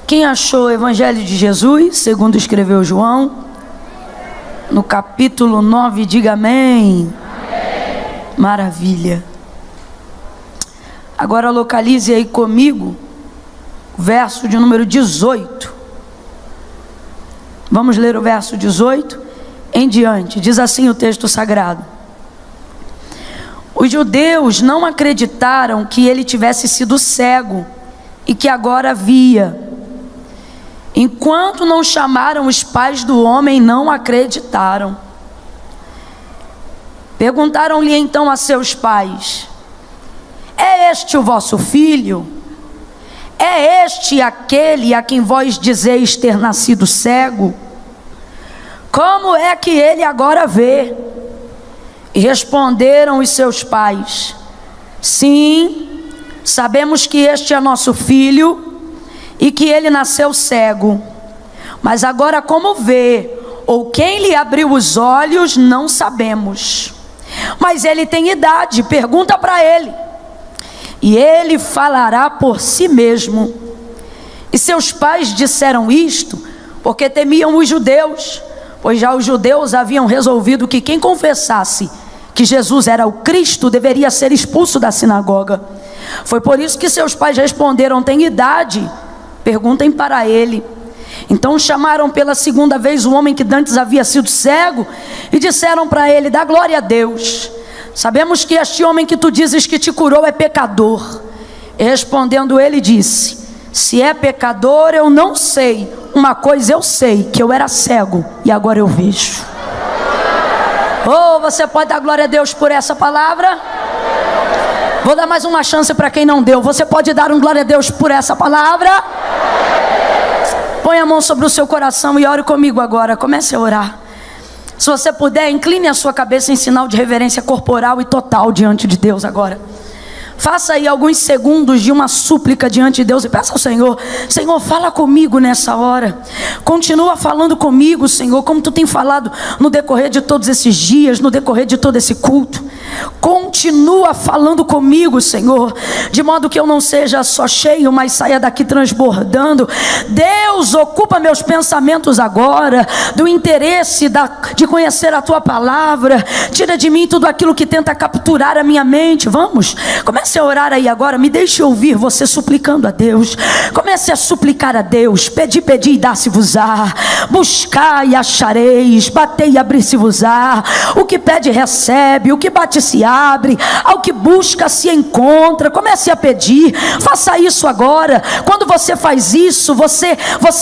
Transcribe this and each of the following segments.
Quem achou o Evangelho de Jesus, segundo escreveu João, no capítulo 9, diga amém. Amém. Maravilha. Agora localize aí comigo o verso de número 18. Vamos ler o verso 18 em diante. Diz assim o texto sagrado: os judeus não acreditaram que ele tivesse sido cego e que agora via. Enquanto não chamaram os pais do homem, não acreditaram. Perguntaram-lhe então a seus pais: é este o vosso filho? É este aquele a quem vós dizeis ter nascido cego? Como é que ele agora vê? E responderam os seus pais: sim, sabemos que este é nosso filho e que ele nasceu cego, mas agora como vê, ou quem lhe abriu os olhos, não sabemos. Mas ele tem idade, pergunta para ele, e ele falará por si mesmo. E seus pais disseram isto porque temiam os judeus, pois já os judeus haviam resolvido que quem confessasse que Jesus era o Cristo deveria ser expulso da sinagoga. Foi por isso que seus pais responderam: tem idade, perguntem para ele. Então chamaram pela segunda vez o homem que dantes havia sido cego e disseram para ele: dá glória a Deus, sabemos que este homem que tu dizes que te curou é pecador. E respondendo ele disse: se é pecador eu não sei, uma coisa eu sei, que eu era cego e agora eu vejo. Oh, você pode dar glória a Deus por essa palavra? Vou dar mais uma chance para quem não deu. Você pode dar um glória a Deus por essa palavra? Põe a mão sobre o seu coração e ore comigo agora. Comece a orar. Se você puder, incline a sua cabeça em sinal de reverência corporal e total diante de Deus agora. Faça aí alguns segundos de uma súplica diante de Deus e peça ao Senhor: Senhor, fala comigo nessa hora. Continua falando comigo, Senhor, como tu tem falado no decorrer de todos esses dias, no decorrer de todo esse culto. Continua falando comigo, Senhor, de modo que eu não seja só cheio, mas saia daqui transbordando. Deus, ocupa meus pensamentos agora do interesse de conhecer a tua palavra. Tira de mim tudo aquilo que tenta capturar a minha mente. Vamos, comece a orar aí agora. Me deixe ouvir você suplicando a Deus. Comece a suplicar a Deus. Pedi e dá-se-vos-á. Buscai e achareis. Batei e abrir-se-vos-á. O que pede recebe, o que bate se abre, ao que busca se encontra. Comece a pedir, faça isso agora. Quando você faz isso, você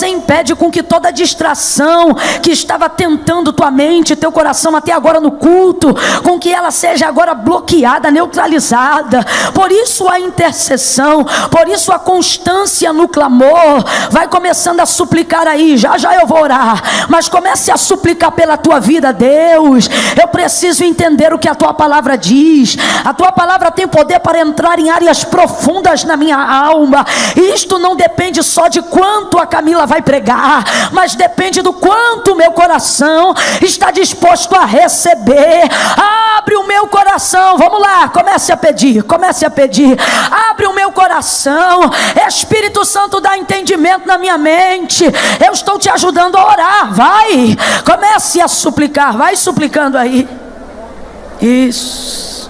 impede com que toda distração que estava tentando tua mente, teu coração até agora no culto, com que ela seja agora bloqueada, neutralizada. Por isso a intercessão, por isso a constância no clamor. Vai começando a suplicar aí, já eu vou orar, mas comece a suplicar pela tua vida. Deus, eu preciso entender o que a tua palavra diz. A tua palavra tem poder para entrar em áreas profundas na minha alma. E isto não depende só de quanto a Camila vai pregar, mas depende do quanto o meu coração está disposto a receber. Abre o meu coração, vamos lá, comece a pedir, abre o meu coração. Espírito Santo, dá entendimento na minha mente. Eu estou te ajudando a orar. Vai, comece a suplicar, vai suplicando aí. Isso.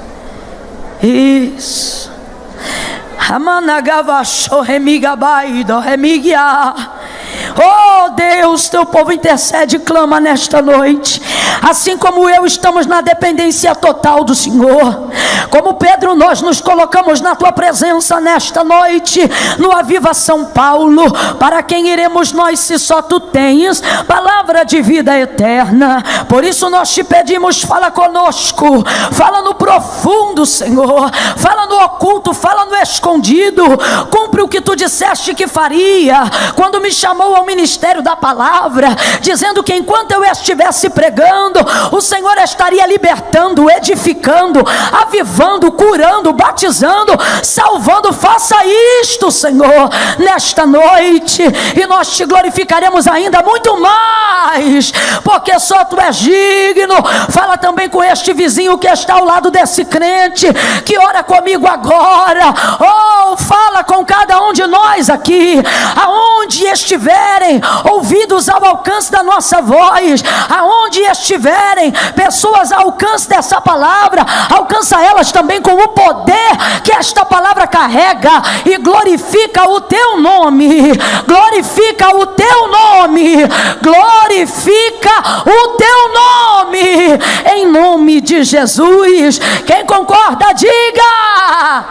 Oh Deus, teu povo intercede e clama nesta noite. Assim como eu, estamos na dependência total do Senhor. Como Pedro, nós nos colocamos na tua presença nesta noite, no Aviva São Paulo. Para quem iremos nós, se só tu tens palavra de vida eterna? Por isso nós te pedimos, fala conosco, fala no profundo, Senhor, fala no oculto, fala no escondido. Cumpre o que tu disseste que faria quando me chamou ao ministério da palavra, dizendo que enquanto eu estivesse pregando, o Senhor estaria libertando, edificando, avivando, curando, batizando, salvando. Faça isto, Senhor, nesta noite, e nós te glorificaremos ainda muito mais, porque só tu és digno. Fala também com este vizinho que está ao lado desse crente, que ora comigo agora. Oh, fala com cada um de nós aqui, aonde estiverem ouvidos ao alcance da nossa voz, aonde estiverem pessoas ao alcance dessa palavra, alcança elas também com o poder que esta palavra carrega e glorifica o teu nome, glorifica o teu nome, glorifica o teu nome, em nome de Jesus. Quem concorda, diga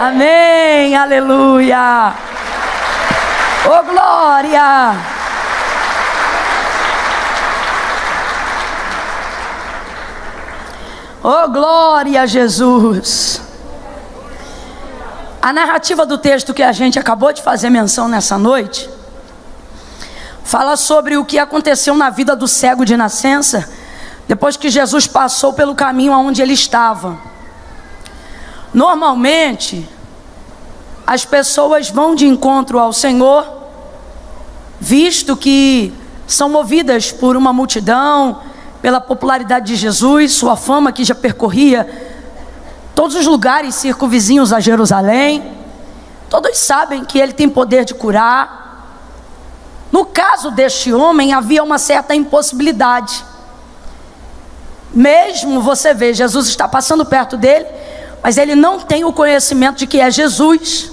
amém, aleluia, oh glória. Oh glória a Jesus. A narrativa do texto que a gente acabou de fazer menção nessa noite fala sobre o que aconteceu na vida do cego de nascença depois que Jesus passou pelo caminho aonde ele estava. Normalmente as pessoas vão de encontro ao Senhor, visto que são movidas por uma multidão, pela popularidade de Jesus, sua fama que já percorria todos os lugares circunvizinhos a Jerusalém. Todos sabem que ele tem poder de curar. No caso deste homem havia uma certa impossibilidade. Mesmo você vê, Jesus está passando perto dele, mas ele não tem o conhecimento de que é Jesus.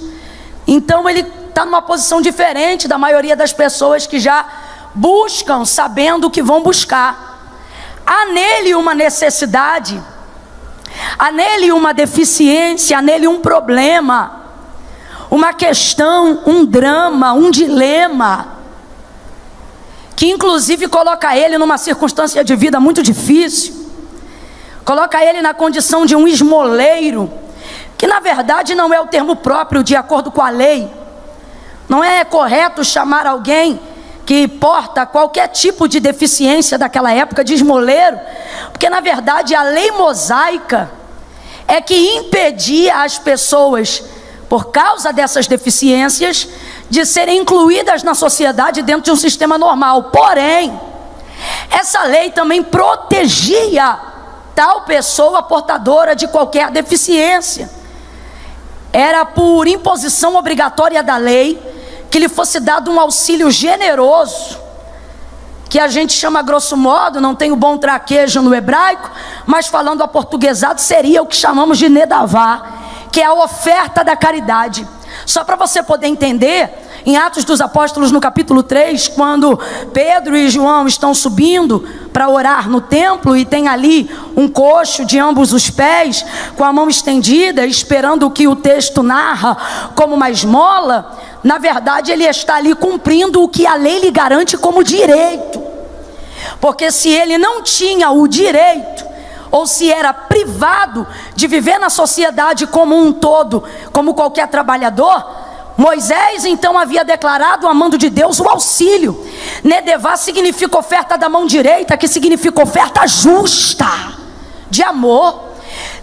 Então ele está numa posição diferente da maioria das pessoas que já buscam sabendo o que vão buscar. Há nele uma necessidade, há nele uma deficiência, há nele um problema, uma questão, um drama, um dilema, que inclusive coloca ele numa circunstância de vida muito difícil, coloca ele na condição de um esmoleiro, que na verdade não é o termo próprio de acordo com a lei. Não é correto chamar alguém que porta qualquer tipo de deficiência daquela época de esmoleiro, porque na verdade a lei mosaica é que impedia as pessoas, por causa dessas deficiências, de serem incluídas na sociedade dentro de um sistema normal. Porém, essa lei também protegia tal pessoa portadora de qualquer deficiência. Era por imposição obrigatória da lei que lhe fosse dado um auxílio generoso, que a gente chama grosso modo, não tem o bom traquejo no hebraico, mas falando aportuguesado seria o que chamamos de nedavá, que é a oferta da caridade. Só para você poder entender, em Atos dos Apóstolos no capítulo 3, quando Pedro e João estão subindo para orar no templo, e tem ali um coxo de ambos os pés, com a mão estendida, esperando o que o texto narra como uma esmola, na verdade ele está ali cumprindo o que a lei lhe garante como direito, porque se ele não tinha o direito, ou se era privado de viver na sociedade como um todo, como qualquer trabalhador, Moisés então havia declarado a mando de Deus o auxílio. Nedevá significa oferta da mão direita, que significa oferta justa, de amor.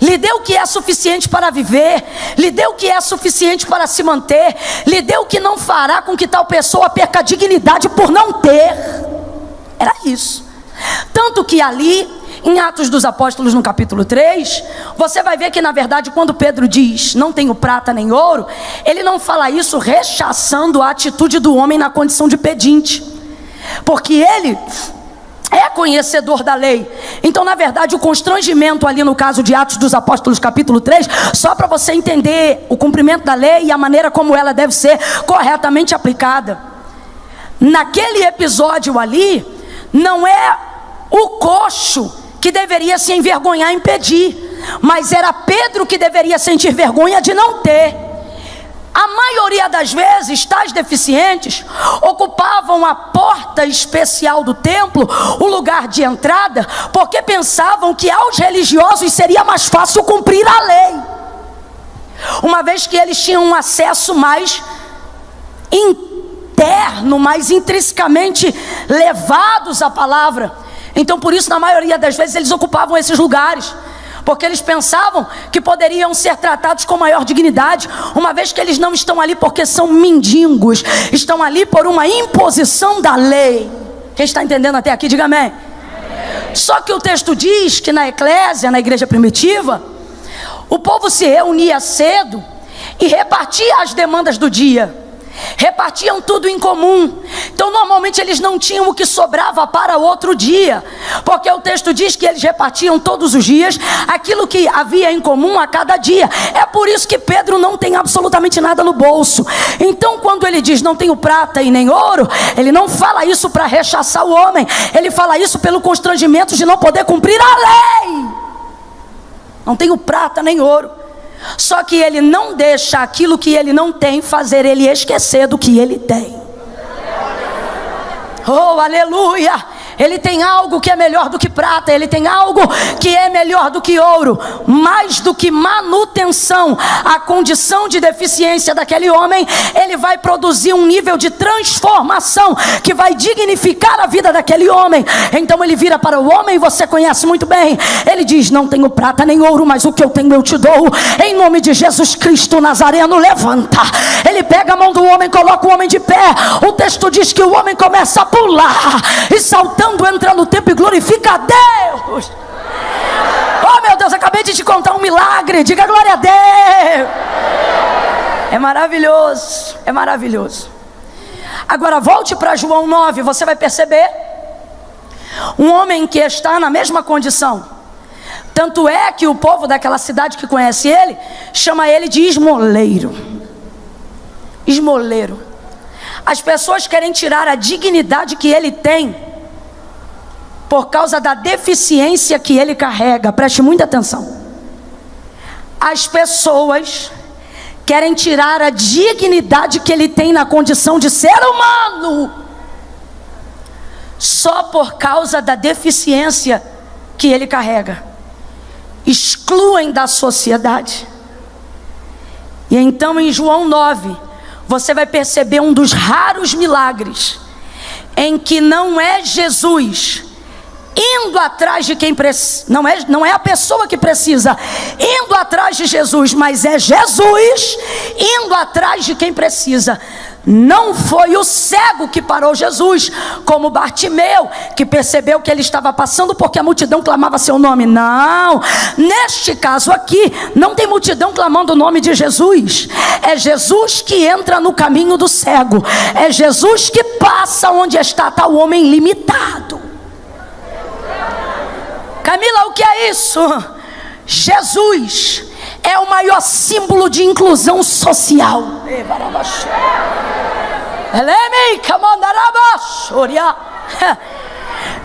Lhe deu o que é suficiente para viver, lhe deu o que é suficiente para se manter, lhe deu o que não fará com que tal pessoa perca a dignidade por não ter. Era isso. Tanto que ali, em Atos dos Apóstolos no capítulo 3, você vai ver que na verdade quando Pedro diz, não tenho prata nem ouro, ele não fala isso rechaçando a atitude do homem na condição de pedinte, porque ele é conhecedor da lei. Então na verdade o constrangimento ali no caso de Atos dos Apóstolos capítulo 3, só para você entender o cumprimento da lei e a maneira como ela deve ser corretamente aplicada. Naquele episódio ali, não é o coxo que deveria se envergonhar em pedir, mas era Pedro que deveria sentir vergonha de não ter. A maioria das vezes, tais deficientes ocupavam a porta especial do templo, o lugar de entrada, porque pensavam que aos religiosos seria mais fácil cumprir a lei, uma vez que eles tinham um acesso mais interno, mais intrinsecamente levados à palavra. Então por isso na maioria das vezes eles ocupavam esses lugares, porque eles pensavam que poderiam ser tratados com maior dignidade, uma vez que eles não estão ali porque são mendigos, estão ali por uma imposição da lei. Quem está entendendo até aqui, diga amém. Só que o texto diz que na eclésia, na igreja primitiva, o povo se reunia cedo e repartia as demandas do dia. repartiam tudo em comum. Então normalmente eles não tinham o que sobrava para outro dia, porque o texto diz que eles repartiam todos os dias aquilo que havia em comum a cada dia. É por isso que Pedro não tem absolutamente nada no bolso. Então quando ele diz não tenho prata e nem ouro, ele não fala isso para rechaçar o homem, ele fala isso pelo constrangimento de não poder cumprir a lei. Não tenho prata nem ouro. Só que ele não deixa aquilo que ele não tem fazer ele esquecer do que ele tem. Oh, aleluia! Ele tem algo que é melhor do que prata, ele tem algo que é melhor do que ouro. Mais do que manutenção, a condição de deficiência daquele homem, ele vai produzir um nível de transformação que vai dignificar a vida daquele homem. Então ele vira para o homem, você conhece muito bem, ele diz: não tenho prata nem ouro, mas o que eu tenho eu te dou. Em nome de Jesus Cristo Nazareno, levanta. Ele pega a mão do homem, coloca o homem de pé. O texto diz que o homem começa a pular e saltando entra no templo e glorifica a Deus. Oh meu Deus, acabei de te contar um milagre. Diga glória a Deus. É maravilhoso, é maravilhoso. Agora volte para João 9, você vai perceber um homem que está na mesma condição. Tanto é que o povo daquela cidade que conhece ele chama ele de esmoleiro. Esmoleiro. As pessoas querem tirar a dignidade que ele tem por causa da deficiência que ele carrega. Preste muita atenção. As pessoas querem tirar a dignidade que ele tem na condição de ser humano, só por causa da deficiência que ele carrega. Excluem da sociedade. E então em João 9, você vai perceber um dos raros milagres em que não é Jesus indo atrás de quem precisa, não é a pessoa que precisa indo atrás de Jesus, mas é Jesus indo atrás de quem precisa. Não foi o cego que parou Jesus, como Bartimeu, que percebeu que ele estava passando porque a multidão clamava seu nome. Não, neste caso aqui não tem multidão clamando o nome de Jesus. É Jesus que entra no caminho do cego. É Jesus que passa onde está tal homem limitado. Camila, o que é isso? Jesus é o maior símbolo de inclusão social.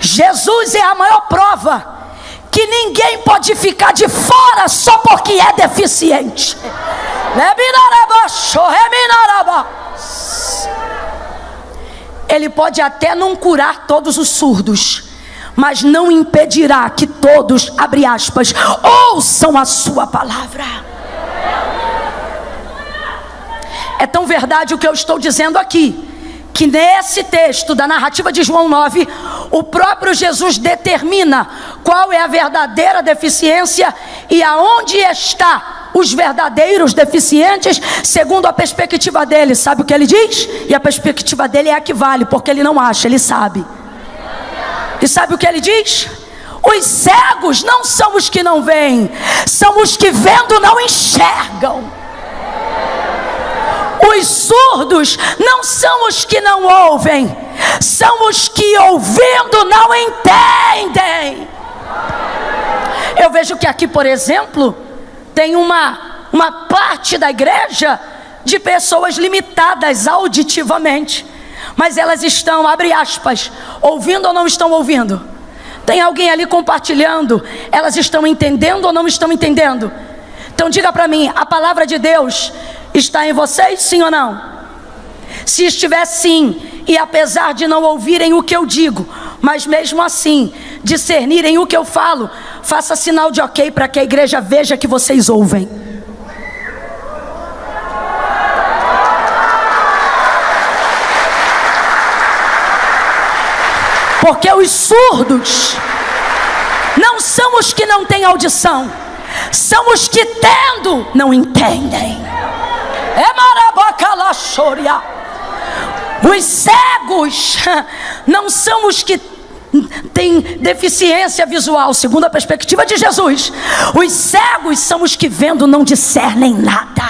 Jesus é a maior prova que ninguém pode ficar de fora só porque é deficiente. Ele pode até não curar todos os surdos, mas não impedirá que todos, abre aspas, ouçam a sua palavra. É tão verdade o que eu estou dizendo aqui, que nesse texto da narrativa de João 9, o próprio Jesus determina qual é a verdadeira deficiência e aonde está os verdadeiros deficientes, segundo a perspectiva dele. Sabe o que ele diz? E a perspectiva dele é a que vale, porque ele não acha, ele sabe. E sabe o que ele diz? Os cegos não são os que não veem, são os que vendo não enxergam. Os surdos não são os que não ouvem, são os que ouvindo não entendem. Eu vejo que aqui, por exemplo, tem uma parte da igreja de pessoas limitadas auditivamente, mas elas estão, abre aspas, ouvindo ou não estão ouvindo? Tem alguém ali compartilhando? Elas estão entendendo ou não estão entendendo? Então diga para mim, a palavra de Deus está em vocês, sim ou não? Se estiver sim, e apesar de não ouvirem o que eu digo, mas mesmo assim discernirem o que eu falo, faça sinal de ok para que a igreja veja que vocês ouvem. Porque os surdos não são os que não têm audição, são os que tendo não entendem. Os cegos não são os que têm deficiência visual, segundo a perspectiva de Jesus. Os cegos são os que vendo não discernem nada.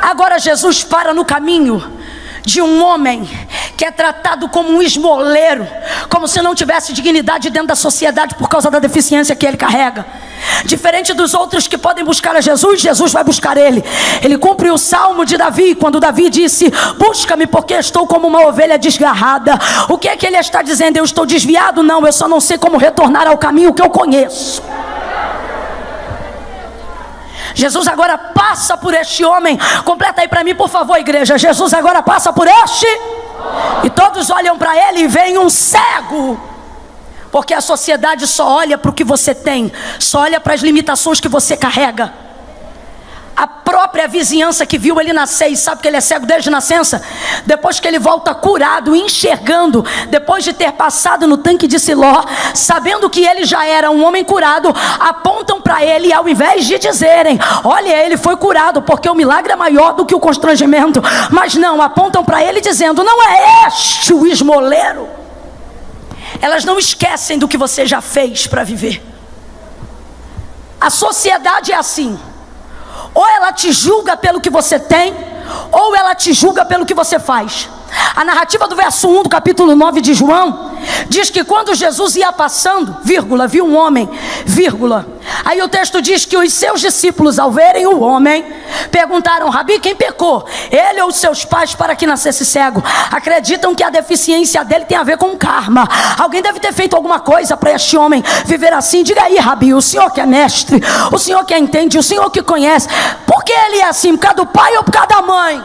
Agora Jesus para no caminho de um homem que é tratado como um esmoleiro, como se não tivesse dignidade dentro da sociedade por causa da deficiência que ele carrega. Diferente dos outros que podem buscar a Jesus, Jesus vai buscar ele. Ele cumpre o salmo de Davi, quando Davi disse: busca-me porque estou como uma ovelha desgarrada. O que é que ele está dizendo? Eu estou desviado? Não, eu só não sei como retornar ao caminho que eu conheço. Jesus agora passa por este homem. Completa aí para mim, por favor, igreja. Jesus agora passa por este, e todos olham para ele e veem um cego. Porque a sociedade só olha para o que você tem, só olha para as limitações que você carrega. A própria vizinhança que viu ele nascer e sabe que ele é cego desde nascença, depois que ele volta curado, enxergando, depois de ter passado no tanque de Siló, sabendo que ele já era um homem curado, apontam para ele, e ao invés de dizerem: olha, ele foi curado, porque o milagre é maior do que o constrangimento, mas não, apontam para ele dizendo: não é este o esmoleiro? Elas não esquecem do que você já fez para viver. A sociedade é assim: ou ela te julga pelo que você tem, ou ela te julga pelo que você faz. A narrativa do verso 1 do capítulo 9 de João diz que quando Jesus ia passando, vírgula, viu um homem, vírgula. Aí o texto diz que os seus discípulos, ao verem o homem, perguntaram: Rabi, quem pecou? Ele ou os seus pais para que nascesse cego? Acreditam que a deficiência dele tem a ver com karma. Alguém deve ter feito alguma coisa para este homem viver assim. Diga aí, Rabi, o senhor que é mestre, o senhor que entende, o senhor que conhece, por que ele é assim? Por causa do pai ou por causa da mãe?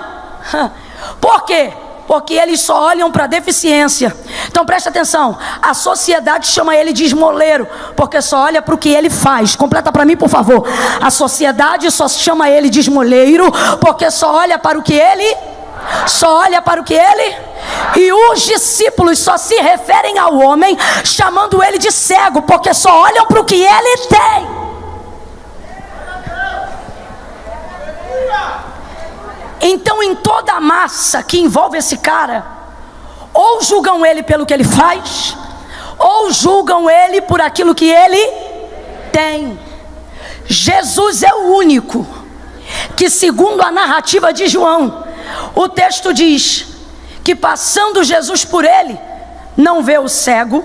Por quê? Porque eles só olham para a deficiência. Então presta atenção, a sociedade chama ele de esmoleiro, porque só olha para o que ele faz. Completa para mim, por favor. A sociedade só chama ele de esmoleiro, porque só olha para o que ele, e os discípulos só se referem ao homem chamando ele de cego, porque só olham para o que ele tem. Então, em toda a massa que envolve esse cara, ou julgam ele pelo que ele faz, ou julgam ele por aquilo que ele tem. Jesus é o único que, segundo a narrativa de João, o texto diz que, passando Jesus por ele, não vê o cego,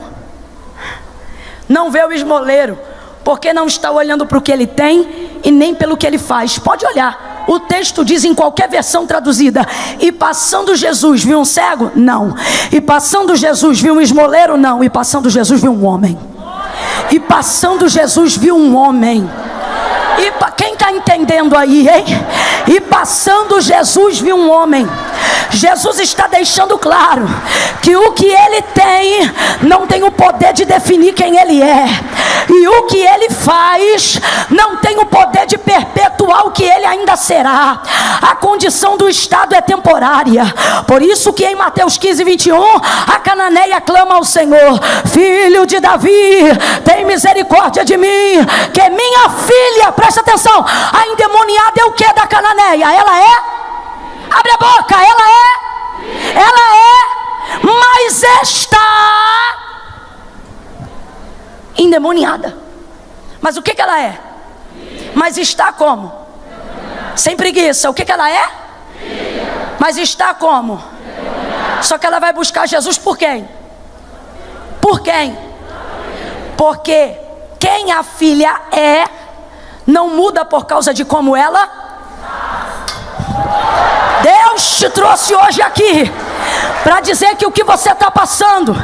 não vê o esmoleiro, porque não está olhando para o que ele tem e nem pelo que ele faz. Pode olhar. O texto diz em qualquer versão traduzida: e passando Jesus viu um cego? Não. E passando Jesus viu um esmoleiro? Não. E passando Jesus viu um homem. E passando Jesus viu um homem. E quem está entendendo aí, hein? E passando Jesus viu um homem. Jesus está deixando claro que o que ele tem não tem o poder de definir quem ele é, e o que ele faz não tem o poder de perpetuar o que ele ainda será. A condição do estado é temporária. Por isso que em Mateus 15, 21, a cananeia clama ao Senhor: Filho de Davi, tem misericórdia de mim, que minha filha, presta atenção, a endemoniada é o que da cananeia? Ela é? Abre a boca, ela é, mas está endemoniada. Mas o que ela é? Mas está como? Sem preguiça. O que ela é? Mas está como? Só que ela vai buscar Jesus por quem? Por quem? Porque quem a filha é não muda por causa de como ela. Deus te trouxe hoje aqui para dizer que o que você está passando,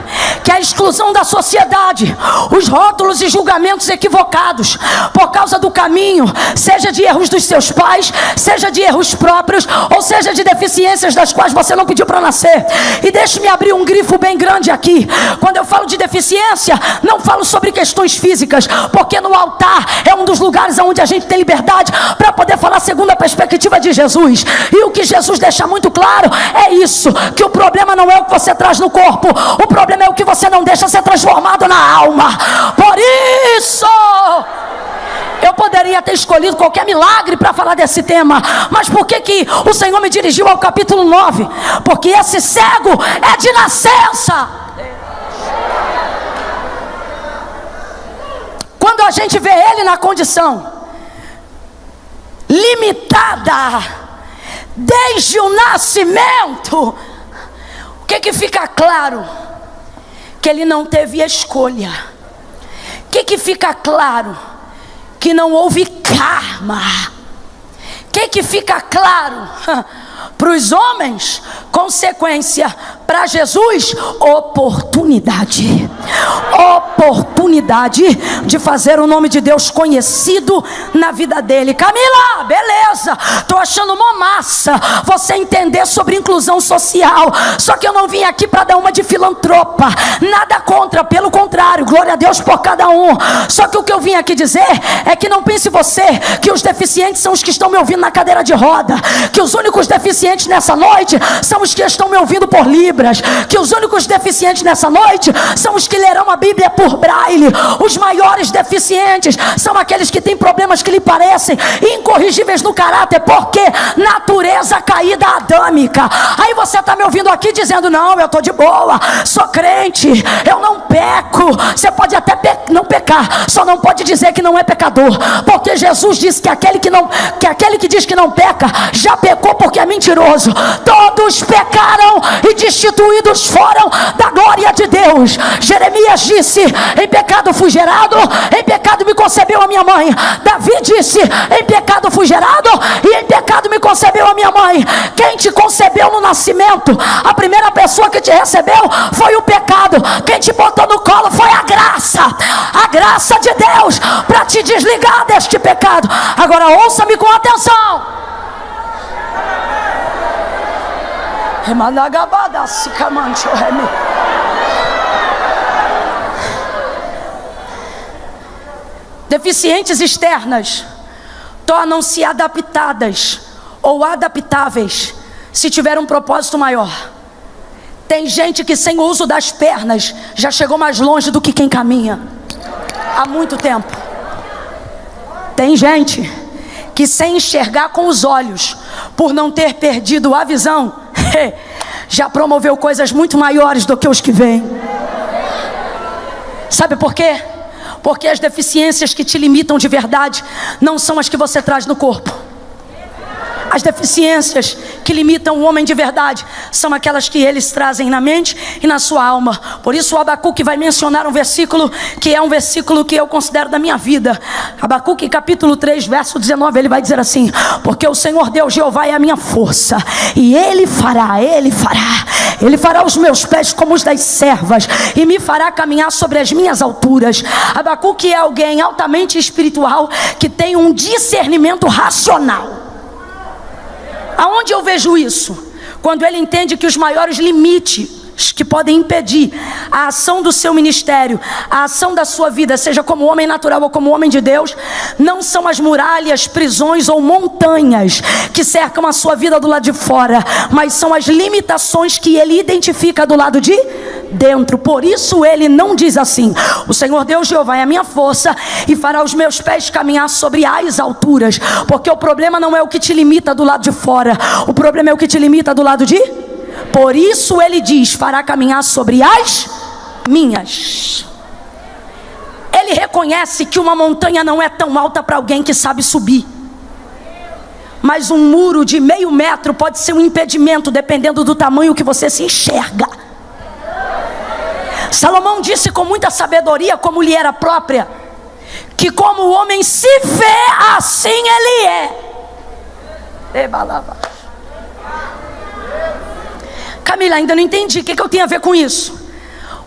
que a exclusão da sociedade, os rótulos e julgamentos equivocados por causa do caminho, seja de erros dos seus pais, seja de erros próprios, ou seja de deficiências das quais você não pediu para nascer. E deixe-me abrir um grifo bem grande aqui. Quando eu falo de deficiência, não falo sobre questões físicas, porque no altar é um dos lugares onde a gente tem liberdade para poder falar segundo a perspectiva de Jesus. E o que Jesus deixa muito claro é isso, que o problema não é o que você traz no corpo, o problema é o que você não deixa ser transformado na alma. Por isso, eu poderia ter escolhido qualquer milagre para falar desse tema, mas por que o Senhor me dirigiu ao capítulo 9? Porque esse cego é de nascença. Quando a gente vê ele na condição limitada, desde o nascimento, o que fica claro? Que ele não teve escolha. O que fica claro? Que não houve karma. O que fica claro? Para os homens, consequência. Para Jesus, oportunidade. Oportunidade de fazer o nome de Deus conhecido na vida dele. Camila, beleza, estou achando uma massa você entender sobre inclusão social. Só que eu não vim aqui para dar uma de filantropa. Nada contra, pelo contrário, glória a Deus por cada um. Só que o que eu vim aqui dizer é que não pense você que os deficientes são os que estão me ouvindo na cadeira de roda. Que os únicos deficientes nessa noite são os que estão me ouvindo por Libras. Que os únicos deficientes nessa noite são os que lerão a Bíblia por braille. Os maiores deficientes são aqueles que têm problemas que lhe parecem incorrigíveis no caráter, porque natureza caída adâmica. Aí você está me ouvindo aqui dizendo: não, eu estou de boa, sou crente, eu não peco. Você pode até não pecar, só não pode dizer que não é pecador, porque Jesus disse que aquele que diz que não peca já pecou, porque é mentiroso. Todos pecaram e destituídos foram da glória de Deus. Jeremias disse: em pecado fui gerado, em pecado me concebeu a minha mãe. Davi disse: em pecado fui gerado e em pecado me concebeu a minha mãe. Quem te concebeu no nascimento, a primeira pessoa que te recebeu foi o pecado. Quem te botou no colo foi a graça de Deus para te desligar deste pecado. Agora ouça-me com atenção. Deficientes externas tornam-se adaptadas ou adaptáveis se tiver um propósito maior. Tem gente que sem o uso das pernas já chegou mais longe do que quem caminha há muito tempo. Tem gente que sem enxergar com os olhos, por não ter perdido a visão, já promoveu coisas muito maiores do que os que vêm. Sabe por quê? Porque as deficiências que te limitam de verdade não são as que você traz no corpo. As deficiências que limitam o homem de verdade são aquelas que eles trazem na mente e na sua alma. Por isso o Abacuque vai mencionar um versículo que é um versículo que eu considero da minha vida. Abacuque capítulo 3 verso 19, ele vai dizer assim: porque o Senhor Deus Jeová é a minha força, e Ele fará os meus pés como os das servas, e me fará caminhar sobre as minhas alturas. Abacuque é alguém altamente espiritual, que tem um discernimento racional. Aonde eu vejo isso? Quando ele entende que os maiores limites que podem impedir a ação do seu ministério, a ação da sua vida, seja como homem natural ou como homem de Deus, não são as muralhas, prisões ou montanhas que cercam a sua vida do lado de fora, mas são as limitações que ele identifica do lado de dentro. Por isso ele não diz assim: o Senhor Deus Jeová é a minha força e fará os meus pés caminhar sobre as alturas. Porque o problema não é o que te limita do lado de fora, o problema é o que te limita do lado de... Por isso ele diz: fará caminhar sobre as minhas. Ele reconhece que uma montanha não é tão alta para alguém que sabe subir, mas um muro de 0,5 metro pode ser um impedimento, dependendo do tamanho que você se enxerga. Salomão disse com muita sabedoria, como lhe era própria, que como o homem se vê, assim ele é. Camila, ainda não entendi. O que eu tenho a ver com isso?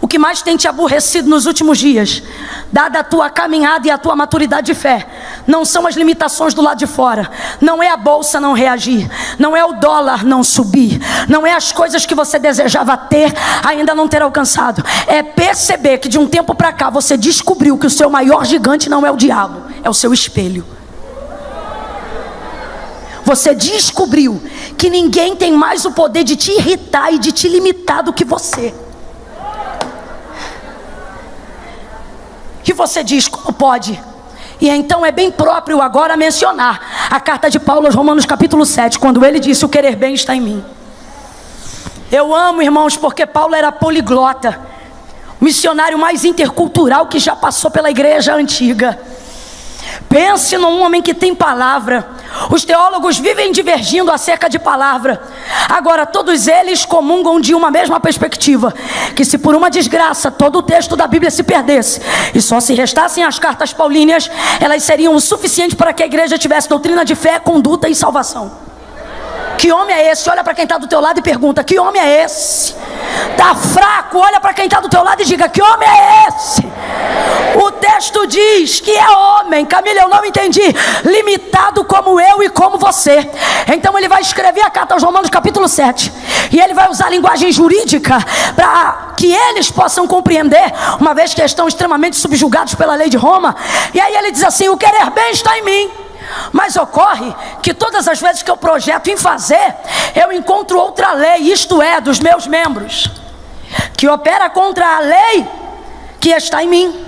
O que mais tem te aborrecido nos últimos dias, dada a tua caminhada e a tua maturidade de fé, não são as limitações do lado de fora, não é a bolsa não reagir, não é o dólar não subir, não é as coisas que você desejava ter ainda não ter alcançado, é perceber que de um tempo para cá você descobriu que o seu maior gigante não é o diabo, é o seu espelho. Você descobriu que ninguém tem mais o poder de te irritar e de te limitar do que você. E você diz: como pode? E então é bem próprio agora mencionar a carta de Paulo aos Romanos capítulo 7, quando ele disse: o querer bem está em mim. Eu amo, irmãos, porque Paulo era poliglota, o missionário mais intercultural que já passou pela igreja antiga. Pense num homem que tem palavra, Os teólogos vivem divergindo acerca de palavra. Agora, todos eles comungam de uma mesma perspectiva: que se por uma desgraça todo o texto da Bíblia se perdesse e só se restassem as cartas paulíneas, elas seriam o suficiente para que a igreja tivesse doutrina de fé, conduta e salvação. Que homem é esse? Olha para quem está do teu lado e pergunta: que homem é esse? Está fraco? Olha para quem está do teu lado e diga: que homem é esse? O texto diz que é homem, Camila, eu não entendi, limitado como eu e como você. Então ele vai escrever a carta aos Romanos capítulo 7, e ele vai usar a linguagem jurídica para que eles possam compreender, uma vez que estão extremamente subjugados pela lei de Roma. E aí ele diz assim: o querer bem está em mim, mas ocorre que todas as vezes que eu projeto em fazer, eu encontro outra lei, isto é, dos meus membros, que opera contra a lei que está em mim,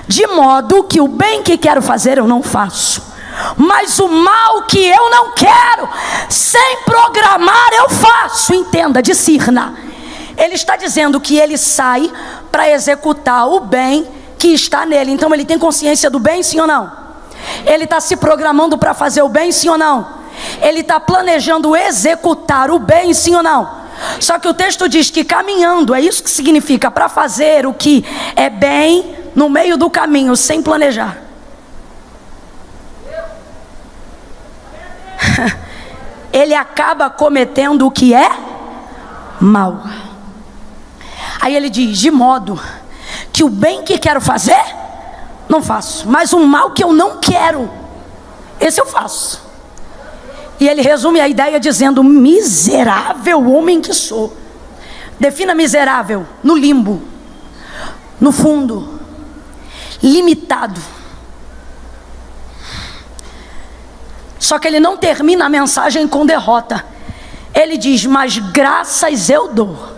de modo que o bem que quero fazer eu não faço, mas o mal que eu não quero, sem programar eu faço. Entenda, discirna. Ele está dizendo que ele sai para executar o bem que está nele. Então ele tem consciência do bem, sim ou não? Ele está se programando para fazer o bem, sim ou não? Ele está planejando executar o bem, sim ou não? Só que o texto diz que caminhando, é isso que significa, para fazer o que é bem no meio do caminho, sem planejar. Ele acaba cometendo o que é mal. Aí ele diz: de modo que o bem que quero fazer não faço, mas o mal que eu não quero, esse eu faço. E ele resume a ideia dizendo: miserável homem que sou. Defina miserável: no limbo, no fundo, limitado. Só que ele não termina a mensagem com derrota. Ele diz: mas graças eu dou.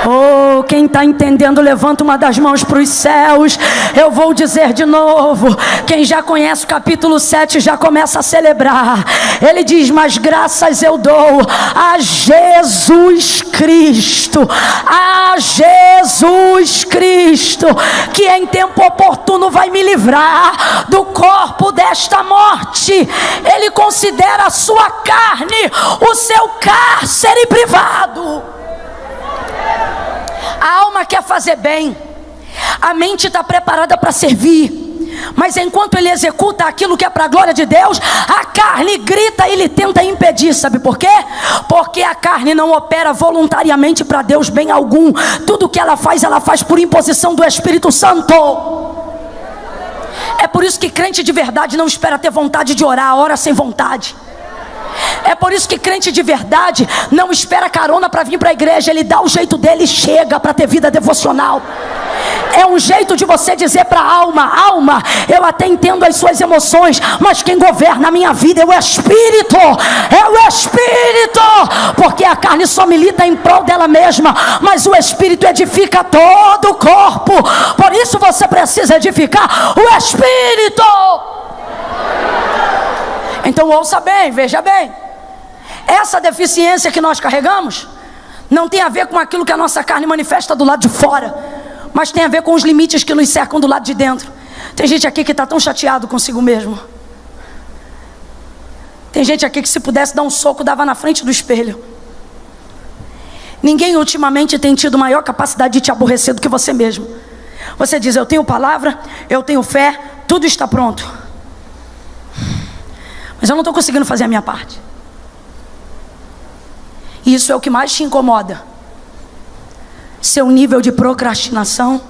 Oh, quem está entendendo, levanta uma das mãos para os céus. Eu vou dizer de novo. Quem já conhece o capítulo 7 já começa a celebrar. Ele diz: mas graças eu dou a Jesus Cristo, a Jesus Cristo, que em tempo oportuno vai me livrar do corpo desta morte. Ele considera a sua carne o seu cárcere privado. A alma quer fazer bem, a mente está preparada para servir, mas enquanto ele executa aquilo que é para a glória de Deus, a carne grita e ele tenta impedir. Sabe por quê? Porque a carne não opera voluntariamente para Deus bem algum. Tudo que ela faz por imposição do Espírito Santo. É por isso que crente de verdade não espera ter vontade de orar, ora sem vontade. É por isso que crente de verdade não espera carona para vir para a igreja. Ele dá o jeito dele e chega para ter vida devocional. É um jeito de você dizer para a alma: alma, eu até entendo as suas emoções, mas quem governa a minha vida é o Espírito. É o Espírito. Porque a carne só milita em prol dela mesma, mas o Espírito edifica todo o corpo. Por isso você precisa edificar o Espírito. Então ouça bem, veja bem. Essa deficiência que nós carregamos não tem a ver com aquilo que a nossa carne manifesta do lado de fora, mas tem a ver com os limites que nos cercam do lado de dentro. Tem gente aqui que está tão chateado consigo mesmo. Tem gente aqui que se pudesse dar um soco, dava na frente do espelho. Ninguém ultimamente tem tido maior capacidade de te aborrecer do que você mesmo. Você diz: eu tenho palavra, eu tenho fé, tudo está pronto, mas eu não estou conseguindo fazer a minha parte. Isso é o que mais te incomoda. Seu nível de procrastinação.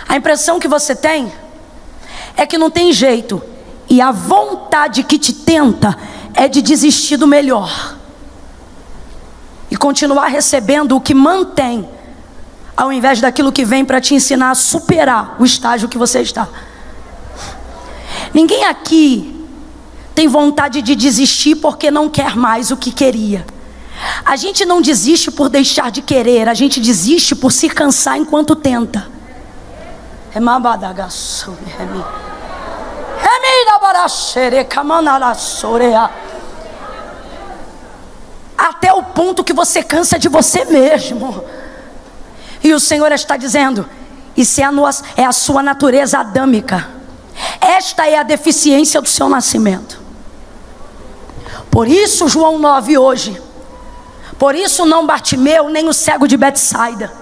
A impressão que você tem é que não tem jeito, e a vontade que te tenta é de desistir do melhor e continuar recebendo o que mantém, ao invés daquilo que vem para te ensinar a superar o estágio que você está. Ninguém aqui tem vontade de desistir porque não quer mais o que queria. A gente não desiste por deixar de querer, a gente desiste por se cansar enquanto tenta. Até o ponto que você cansa de você mesmo. E o Senhor está dizendo: isso é a sua natureza adâmica. É Esta é a deficiência do seu nascimento. Por isso João 9 hoje. Por isso não Bartimeu, nem o cego de Betsaida.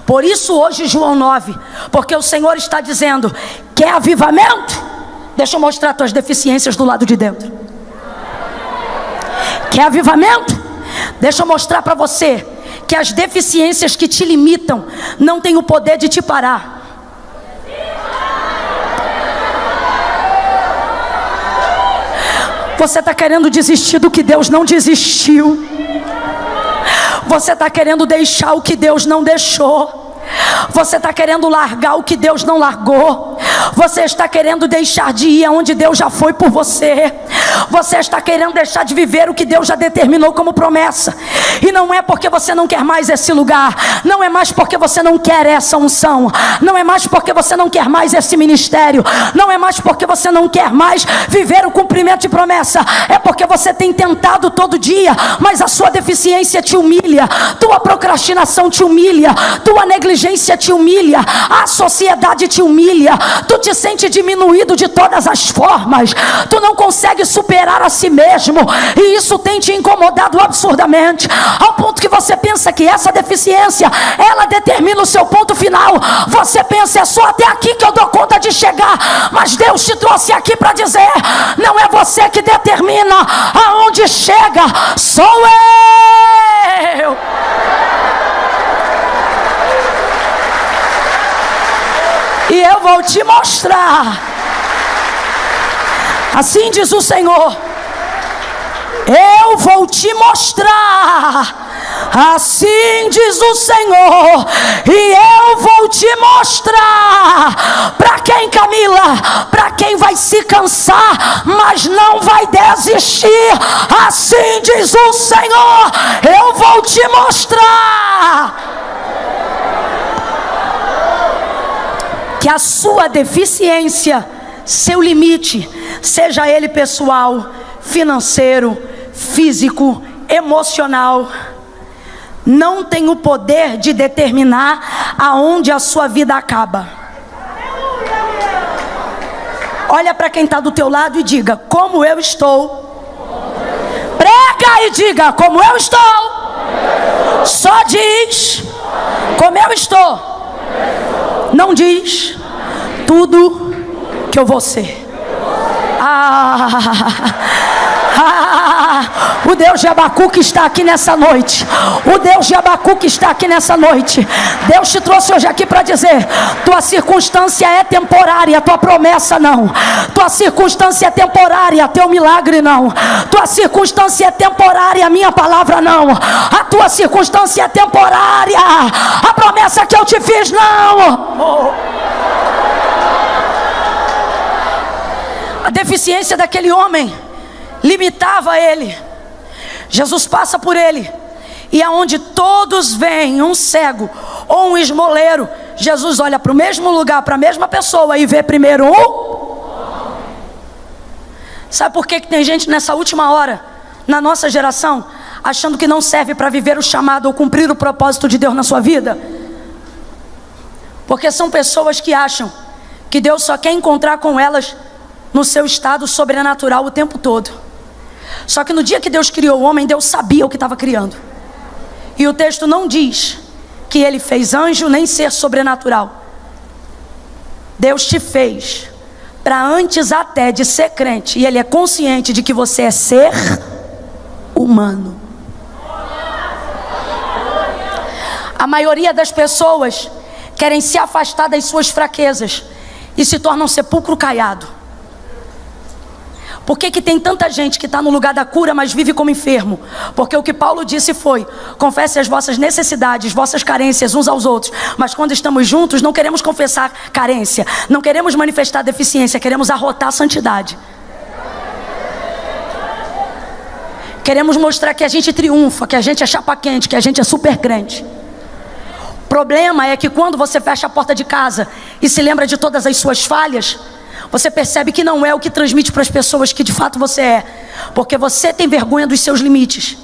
Por isso hoje João 9. Porque o Senhor está dizendo: quer avivamento? Deixa eu mostrar tuas deficiências do lado de dentro. Quer avivamento? Deixa eu mostrar para você que as deficiências que te limitam não têm o poder de te parar. Você está querendo desistir do que Deus não desistiu. Você está querendo deixar o que Deus não deixou. Você está querendo largar o que Deus não largou. Você está querendo deixar de ir aonde Deus já foi por você. Você está querendo deixar de viver o que Deus já determinou como promessa. E não é porque você não quer mais esse lugar. Não é mais porque você não quer essa unção. Não é mais porque você não quer mais esse ministério. Não é mais porque você não quer mais viver o cumprimento de promessa. É porque você tem tentado todo dia, mas a sua deficiência te humilha. Tua procrastinação te humilha. Tua negligência te humilha. A sociedade te humilha. Tu te sente diminuído de todas as formas. Tu não consegue superar a si mesmo. E isso tem te incomodado absurdamente, ao ponto que você pensa que essa deficiência, ela determina o seu ponto final. Você pensa: é só até aqui que eu dou conta de chegar. Mas Deus te trouxe aqui para dizer: não é você que determina aonde chega, sou eu. E eu vou te mostrar. Assim diz o Senhor: eu vou te mostrar. Assim diz o Senhor: e eu vou te mostrar. Para quem, Camila? Para quem vai se cansar, mas não vai desistir. Assim diz o Senhor: eu vou te mostrar. Que a sua deficiência, seu limite, seja ele pessoal, financeiro, físico, emocional, não tem o poder de determinar aonde a sua vida acaba. Olha para quem está do teu lado e diga: como eu estou. Prega e diga: como eu estou. Só diz: como eu estou. Não diz tudo que eu vou ser. O Deus de Abacuque está aqui nessa noite. O Deus de Abacuque está aqui nessa noite. Deus te trouxe hoje aqui para dizer: tua circunstância é temporária, tua promessa não. Tua circunstância é temporária, teu milagre não. Tua circunstância é temporária, minha palavra não. A tua circunstância é temporária, a promessa que eu te fiz não. A deficiência daquele homem limitava ele. Jesus passa por ele, e aonde todos veem um cego ou um esmoleiro, Jesus olha para o mesmo lugar, para a mesma pessoa, e vê primeiro um. Sabe por que tem gente nessa última hora, na nossa geração, achando que não serve para viver o chamado ou cumprir o propósito de Deus na sua vida? Porque são pessoas que acham que Deus só quer encontrar com elas no seu estado sobrenatural o tempo todo. Só que no dia que Deus criou o homem, Deus sabia o que estava criando. E o texto não diz que ele fez anjo nem ser sobrenatural. Deus te fez para antes até de ser crente, e ele é consciente de que você é ser humano. A maioria das pessoas querem se afastar das suas fraquezas e se tornam sepulcro caiado. Por que tem tanta gente que está no lugar da cura, mas vive como enfermo? Porque o que Paulo disse foi: confesse as vossas necessidades, vossas carências uns aos outros. Mas quando estamos juntos, não queremos confessar carência, não queremos manifestar deficiência, queremos arrotar a santidade. Queremos mostrar que a gente triunfa, que a gente é chapa quente, que a gente é super crente. O problema é que quando você fecha a porta de casa e se lembra de todas as suas falhas, você percebe que não é o que transmite para as pessoas que de fato você é. Porque você tem vergonha dos seus limites.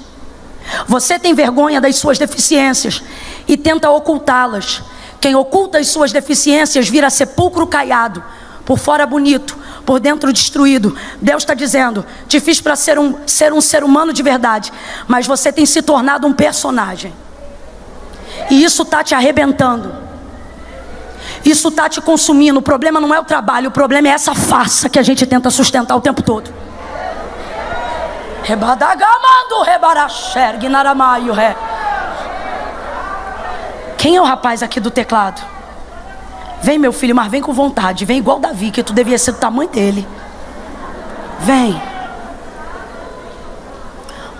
Você tem vergonha das suas deficiências e tenta ocultá-las. Quem oculta as suas deficiências vira sepulcro caiado. Por fora bonito, por dentro destruído. Deus está dizendo: te fiz para ser um ser humano de verdade, mas você tem se tornado um personagem. E isso está te arrebentando. Isso está te consumindo. O problema não é o trabalho, o problema é essa farsa que a gente tenta sustentar o tempo todo. Quem é o rapaz aqui do teclado? Vem, meu filho, mas vem com vontade. Vem igual Davi, que tu devia ser do tamanho dele. Vem.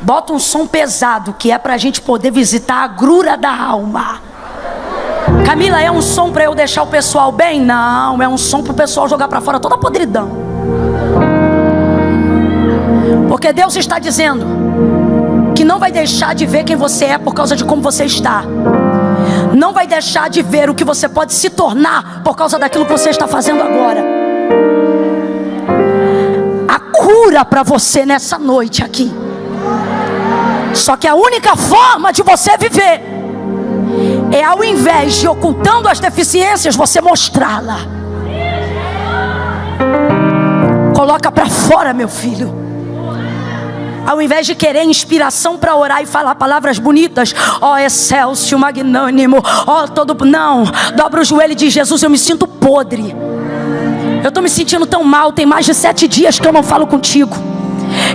Bota um som pesado, que é pra gente poder visitar a agrura da alma. Camila, é um som pra eu deixar o pessoal bem? Não, é um som pro pessoal jogar pra fora toda a podridão. Porque Deus está dizendo que não vai deixar de ver quem você é por causa de como você está. Não vai deixar de ver o que você pode se tornar por causa daquilo que você está fazendo agora. A cura para você nessa noite aqui. Só que a única forma de você viver é, ao invés de ocultando as deficiências, você mostrá-la. Coloca para fora, meu filho. Ao invés de querer inspiração para orar e falar palavras bonitas, ó excelso, magnânimo, ó todo... Não, dobra o joelho e diz: Jesus, eu me sinto podre. Eu estou me sentindo tão mal, tem mais de 7 dias que eu não falo contigo.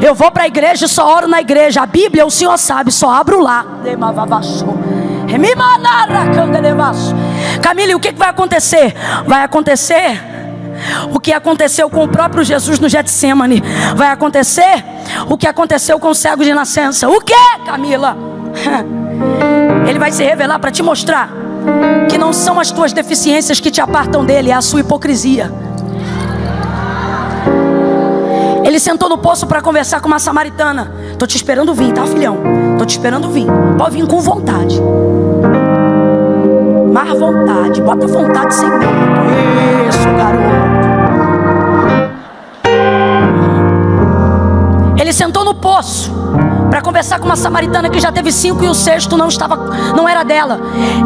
Eu vou para a igreja e só oro na igreja. A Bíblia, o Senhor sabe, só abro lá. Camila, o que vai acontecer? Vai acontecer o que aconteceu com o próprio Jesus no Getsemane. Vai acontecer o que aconteceu com o cego de nascença. O que, Camila? Ele vai se revelar para te mostrar que não são as tuas deficiências que te apartam dele, é a sua hipocrisia. Ele sentou no poço para conversar com uma samaritana. Tô te esperando vir, tá, filhão? Tô te esperando vir. Pode vir com vontade. Mais vontade. Bota vontade sem medo. Isso, garoto. Ele sentou no poço para conversar com uma samaritana que já teve 5 e o 6º não era dela.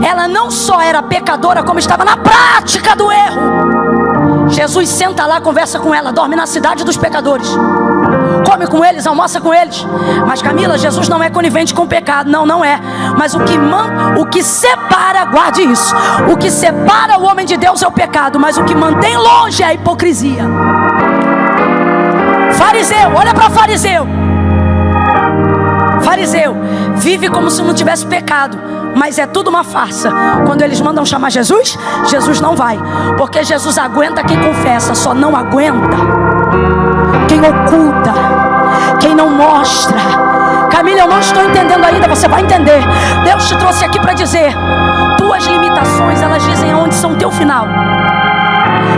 Ela não só era pecadora, como estava na prática do erro. Jesus senta lá, conversa com ela, dorme na cidade dos pecadores, come com eles, almoça com eles. Mas Camila, Jesus não é conivente com o pecado. Não é. Mas o que separa, guarde isso, o que separa o homem de Deus é o pecado, mas o que mantém longe é a hipocrisia. Fariseu, olha para fariseu. Fariseu vive como se não tivesse pecado, mas é tudo uma farsa. Quando eles mandam chamar Jesus, Jesus não vai, porque Jesus aguenta quem confessa, só não aguenta quem oculta, quem não mostra. Camila, eu não estou entendendo ainda, você vai entender. Deus te trouxe aqui para dizer: tuas limitações, elas dizem aonde são teu final.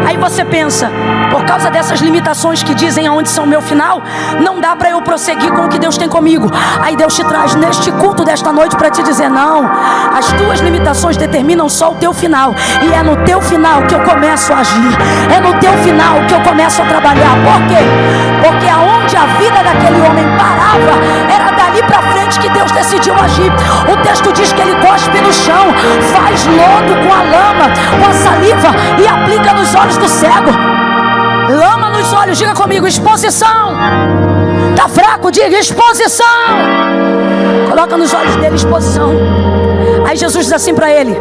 Aí você pensa: por causa dessas limitações que dizem aonde são o meu final, não dá para eu prosseguir com o que Deus tem comigo. Aí Deus te traz neste culto desta noite para te dizer: não, as tuas limitações determinam só o teu final. E é no teu final que eu começo a agir. É no teu final que eu começo a trabalhar. Por quê? Porque aonde a vida daquele homem parava, era dali para frente que Deus decidiu agir. O texto diz que ele cospe no chão, faz lodo com a lama, com a saliva, e aplica nos olhos do cego. Lama nos olhos, diga comigo: exposição. Tá fraco? Diga exposição. Coloca nos olhos dele exposição. Aí Jesus diz assim para ele: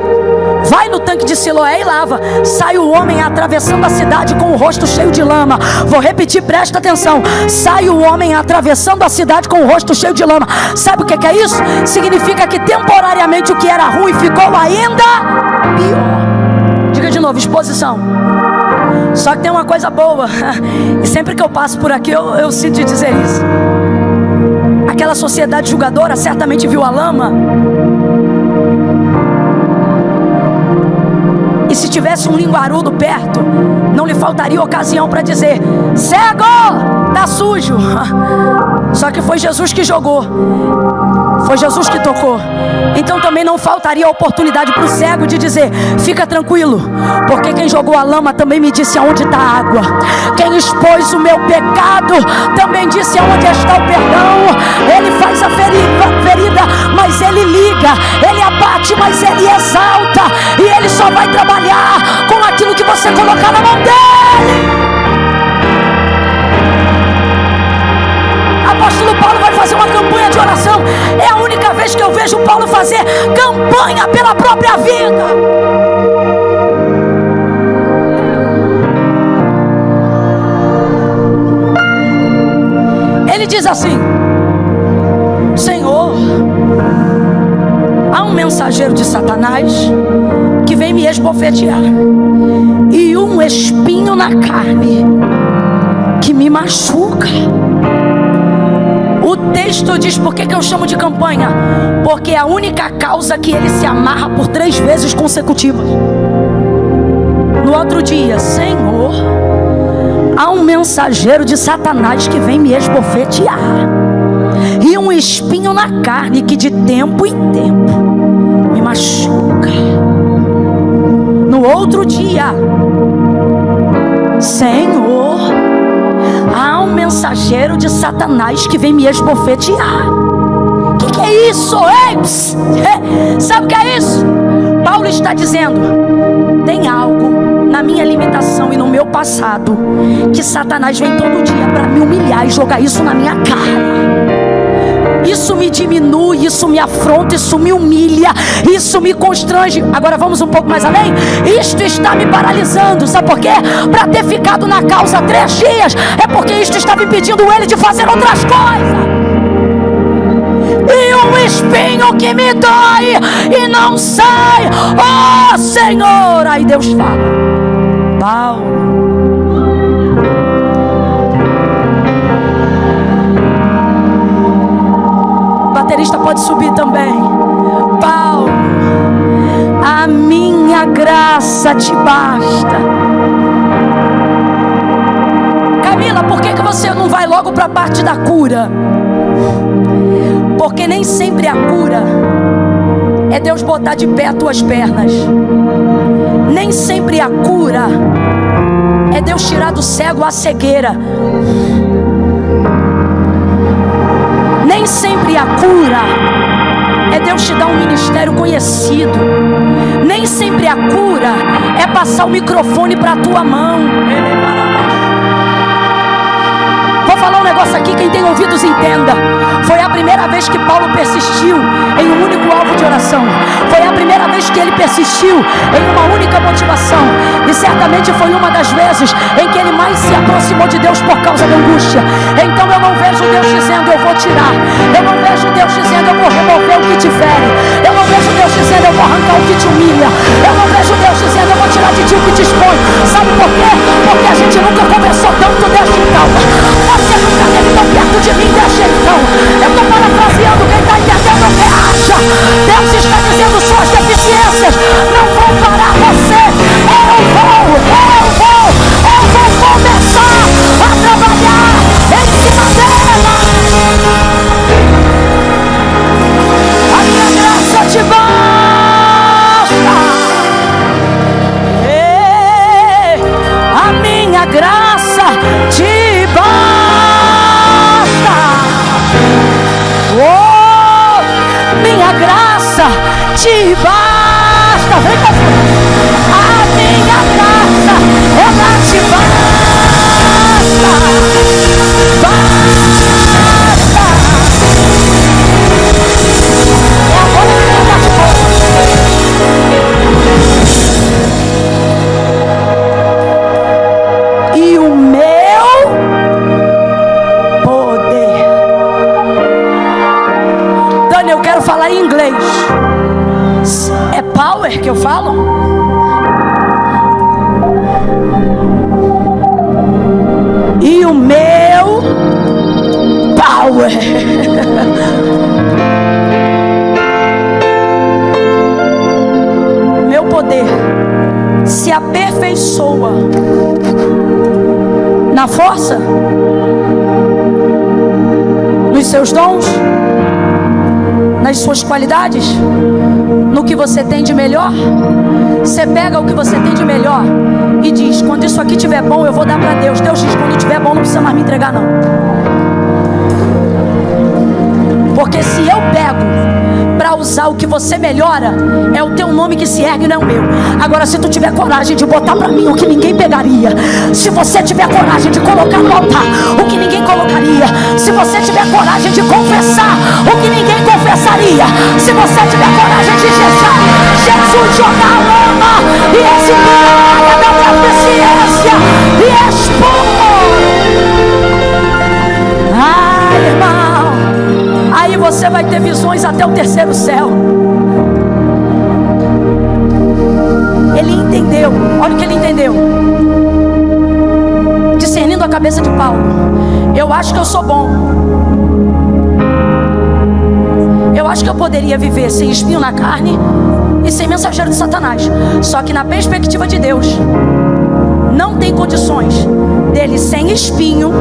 vai no tanque de Siloé e lava. Sai o homem atravessando a cidade com o rosto cheio de lama. Vou repetir, presta atenção. Sai o homem atravessando a cidade com o rosto cheio de lama. Sabe o que é isso? Significa que temporariamente o que era ruim ficou ainda pior. Diga de novo: exposição. Só que tem uma coisa boa, e sempre que eu passo por aqui eu sinto de dizer isso. Aquela sociedade julgadora certamente viu a lama, e se tivesse um linguarudo perto, não lhe faltaria ocasião para dizer: cego, tá sujo. Só que foi Jesus que jogou, foi Jesus que tocou. Então também não faltaria a oportunidade para o cego de dizer: fica tranquilo, porque quem jogou a lama também me disse aonde está a água. Quem expôs o meu pecado também disse aonde está o perdão. Ele faz a ferida, mas ele liga. Ele abate, mas ele exalta. E ele só vai trabalhar com aquilo que você colocar na mão dele. apóstolo Paulo vai fazer uma campanha de oração. É a única vez que eu vejo Paulo fazer campanha pela própria vida. Ele diz assim: Senhor, há um mensageiro de Satanás que vem me esbofetear, e um espinho na carne que me machuca. O texto diz: por que eu chamo de campanha? Porque é a única causa que ele se amarra por 3 vezes consecutivas. No outro dia: Senhor, há um mensageiro de Satanás que vem me esbofetear, e um espinho na carne que de tempo em tempo me machuca. No outro dia: Senhor, há um mensageiro de Satanás que vem me esbofetear. O que é isso? Sabe o que é isso? Paulo está dizendo: tem algo na minha limitação e no meu passado que Satanás vem todo dia para me humilhar e jogar isso na minha cara. Isso me diminui, isso me afronta, isso me humilha, isso me constrange. Agora vamos um pouco mais além. Isto está me paralisando. Sabe por quê? Para ter ficado na causa 3 dias, é porque isto está impedindo ele de fazer outras coisas. E um espinho que me dói e não sai. Oh Senhor! Aí Deus fala: Paulo, baterista pode subir também. Paulo, a minha graça te basta. Camila, por que você não vai logo para a parte da cura? Porque nem sempre a cura é Deus botar de pé as tuas pernas. Nem sempre a cura é Deus tirar do cego a cegueira. Nem sempre a cura é Deus te dar um ministério conhecido. Nem sempre a cura é passar o microfone para a tua mão. Vou falar um negócio aqui, quem tem ouvidos entenda. Foi a primeira vez que Paulo persistiu em um único alvo de oração. Foi a primeira vez que ele persistiu em uma única motivação. E certamente foi uma das vezes em que ele mais se aproximou de Deus por causa da angústia. Então eu não vejo Deus dizendo: eu vou tirar. Eu não vejo Deus dizendo: eu vou remover o que te fere. Eu não vejo Deus dizendo: eu vou arrancar o que te humilha. Eu não vejo Deus dizendo: eu vou tirar de ti o que te expõe. Sabe por quê? Porque a gente nunca conversou tanto deste então. Você nunca esteve tão perto de mim deste então. Eu estou parafraseando, quem está entendendo o que acha. Deus está dizendo: suas deficiências não vão parar você. Eu vou começar a trabalhar em cima dela. A minha graça te basta. A minha graça te basta. Oh, minha graça te basta. Vem cá. A minha graça, ela te basta. Basta. É agora que ela tá de boa. E o meu poder. Dani, eu quero falar em inglês. É power que eu falo? E o meu power. Meu poder se aperfeiçoa na força, nos seus dons, nas suas qualidades, no que você tem de melhor. Você pega o que você tem de melhor e diz: quando isso aqui estiver bom, eu vou dar para Deus. Deus diz: quando estiver bom, não precisa mais me entregar não. Porque se eu pego para usar o o que você melhora é o teu nome que se ergue, não é o meu. Agora, se tu tiver coragem de botar para mim o que ninguém pegaria, se você tiver coragem de colocar no altar o que ninguém colocaria, se você tiver coragem de confessar o que ninguém confessaria, se você tiver coragem de deixar Jesus jogar a lama e exibir a área da deficiência e expor. Irmão, aí você vai ter visões até o terceiro céu. Ele entendeu, olha o que ele entendeu, discernindo a cabeça de Paulo. Eu acho que eu sou bom, eu acho que eu poderia viver sem espinho na carne e sem mensageiro de Satanás. Só que na perspectiva de Deus, não tem condições dele sem espinho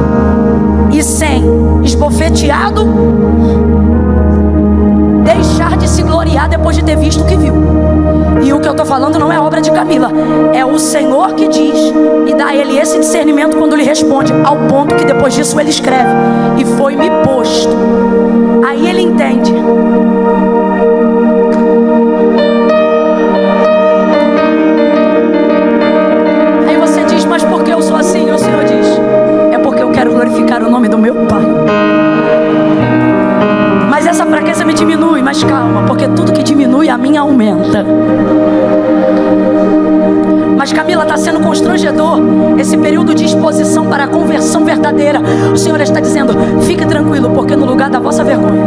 e sem esbofeteado deixar de se gloriar depois de ter visto o que viu. E o que eu estou falando não é obra de Camila, é o Senhor que diz e dá a ele esse discernimento quando ele responde, ao ponto que depois disso ele escreve: e foi-me posto. Aí ele entende. Aí você diz: mas por que eu sou assim? O Senhor diz: é porque eu quero glorificar o nome do meu Pai. Mas essa fraqueza me diminui. Mas calma, porque tudo que diminui a minha aumenta. Mas Camila, está sendo constrangedor esse período de exposição para a conversão verdadeira. O Senhor está dizendo: fique tranquilo, porque no lugar da vossa vergonha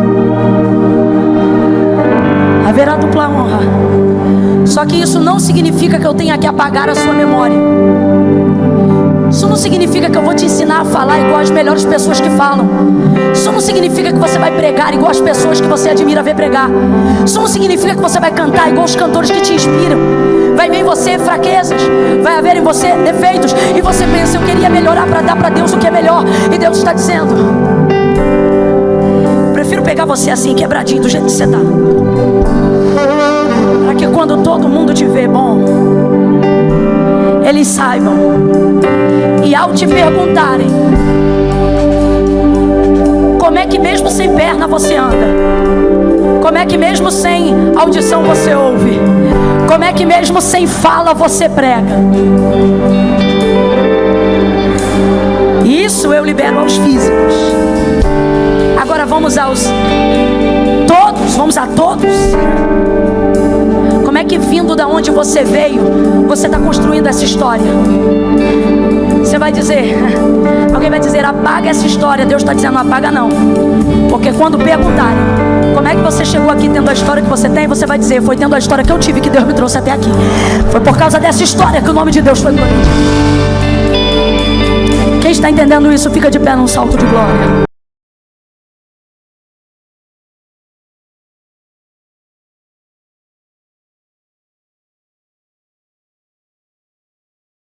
haverá dupla honra. Só que isso não significa que eu tenha que apagar a sua memória. Isso não significa que eu vou te ensinar a falar igual as melhores pessoas que falam. Isso não significa que você vai pregar igual as pessoas que você admira ver pregar. Isso não significa que você vai cantar igual os cantores que te inspiram. Vai ver em você fraquezas, vai haver em você defeitos, e você pensa: eu queria melhorar para dar para Deus o que é melhor. E Deus está dizendo: prefiro pegar você assim, quebradinho, do jeito que você está, para que quando todo mundo te vê bom, eles saibam. E ao te perguntarem como é que mesmo sem perna você anda, como é que mesmo sem audição você ouve, como é que mesmo sem fala você prega, isso eu libero aos físicos. Agora vamos aos todos, vamos a todos. Como é que, vindo da onde você veio, você está construindo essa história? Você vai dizer, alguém vai dizer: apaga essa história. Deus está dizendo: não apaga não. Porque quando perguntarem como é que você chegou aqui tendo a história que você tem, você vai dizer: foi tendo a história que eu tive que Deus me trouxe até aqui. Foi por causa dessa história que o nome de Deus foi glorificado. Quem está entendendo isso, fica de pé num salto de glória.